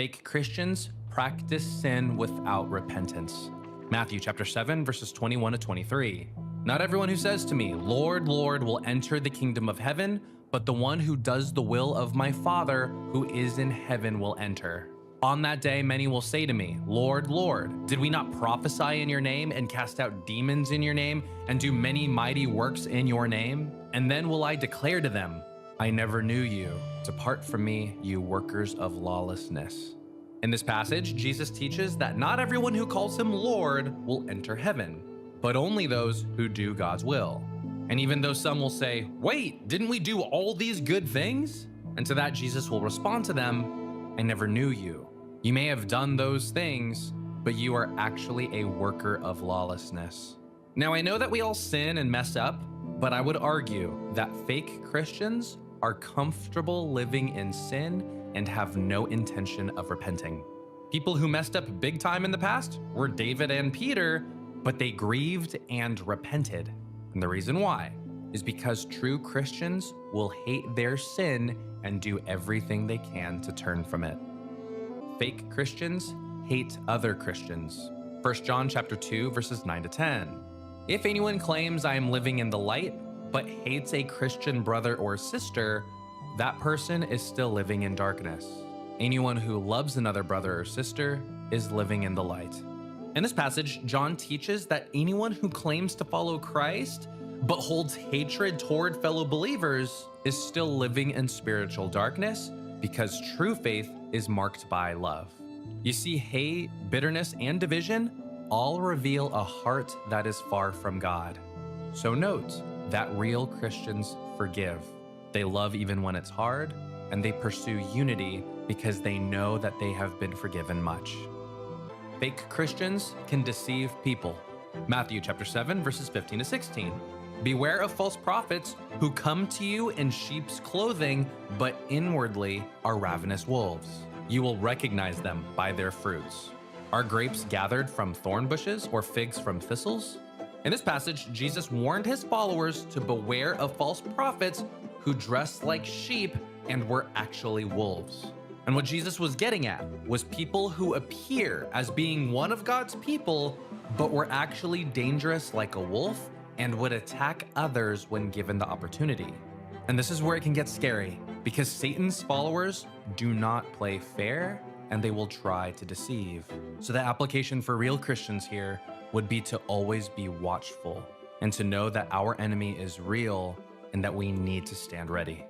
Fake Christians practice sin without repentance. Matthew chapter 7, verses 21 to 23. Not everyone who says to me, Lord, Lord, will enter the kingdom of heaven, but the one who does the will of my Father who is in heaven will enter. On that day, many will say to me, Lord, Lord, did we not prophesy in your name and cast out demons in your name and do many mighty works in your name? And then will I declare to them, I never knew you. Depart from me, you workers of lawlessness. In this passage, Jesus teaches that not everyone who calls him Lord will enter heaven, but only those who do God's will. And even though some will say, wait, didn't we do all these good things? And to that, Jesus will respond to them, I never knew you. You may have done those things, but you are actually a worker of lawlessness. Now, I know that we all sin and mess up, but I would argue that fake Christians are comfortable living in sin and have no intention of repenting. People who messed up big time in the past were David and Peter, but they grieved and repented. And the reason why is because true Christians will hate their sin and do everything they can to turn from it. Fake Christians hate other Christians. 1 John chapter 2, verses 9 to 10. If anyone claims I am living in the light, but hates a Christian brother or sister, that person is still living in darkness. Anyone who loves another brother or sister is living in the light. In this passage, John teaches that anyone who claims to follow Christ, but holds hatred toward fellow believers, is still living in spiritual darkness, because true faith is marked by love. You see, hate, bitterness, and division all reveal a heart that is far from God. So note that real Christians forgive. They love even when it's hard, and they pursue unity because they know that they have been forgiven much. Fake Christians can deceive people. Matthew chapter 7, verses 15 to 16. Beware of false prophets who come to you in sheep's clothing, but inwardly are ravenous wolves. You will recognize them by their fruits. Are grapes gathered from thorn bushes or figs from thistles? In this passage, Jesus warned his followers to beware of false prophets who dress like sheep and were actually wolves. And what Jesus was getting at was people who appear as being one of God's people, but were actually dangerous like a wolf and would attack others when given the opportunity. And this is where it can get scary, because Satan's followers do not play fair and they will try to deceive. So the application for real Christians here would be to always be watchful and to know that our enemy is real and that we need to stand ready.